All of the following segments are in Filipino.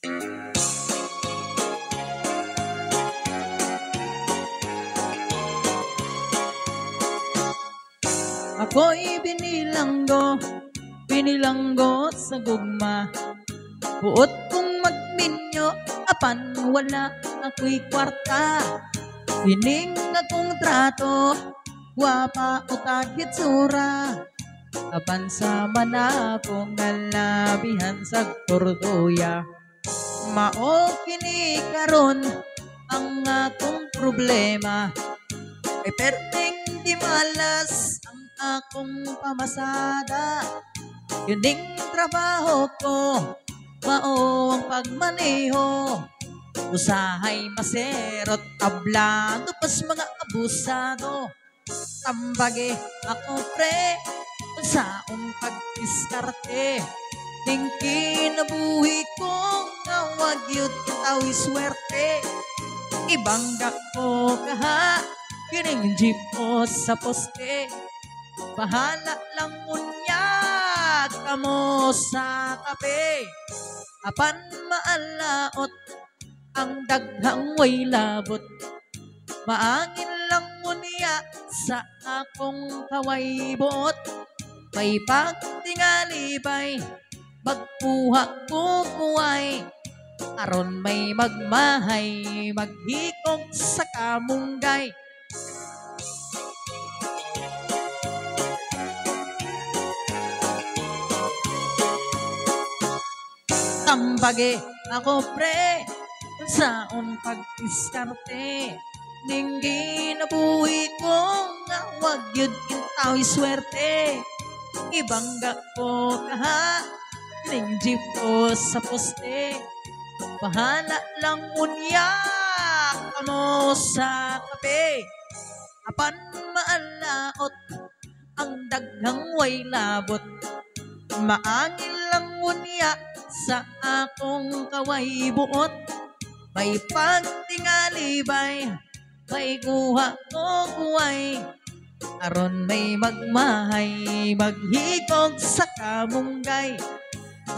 Ako'y binilanggo sa gugma. Buot kong magminyo, apan wala ako'y kwarta. Hining akong trato, guwapa o tagit sura. Apan sa mana akong nalabihan sa tordoya. Mao kini karon ang akong problema. Ay perting di malas ang akong pamasada. Yuning trabaho ko, mao ang pagmaneho. Usahay maserot, tablado, pas mga abusado. Tambage ako pre, saong pagdiskarte. Ning kinabuhi ko, nga wag yun kitawi swerte. Ibangga ko kaha, kining jeep mo sa poste. Bahala lang munyag kamo sa kape. Apan maalaot ang daghang way labot. Maangin lang munya sa akong kaway buot. May pagtingalibay, magpuha ko kuway. Aron may magmahay, maghikog sa kamunggay. Tambage ako pre, saon pagdiskarte. Ning ginabuhi ko, nga wag yun kintawi swerte. Ibangga ko kaha, ning jeep ko sa poste. Bahala lang unya kamo sa kape. Apan maalaot ang daghang way labot. Maangin lang unya sa akong kaway buot. May pagtingalibay, may kuha ko kuway. Aron may magmahay, maghikog sa kamunggay.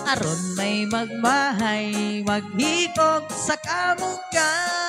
Aron may magmahay, maghikog sa kamunggay.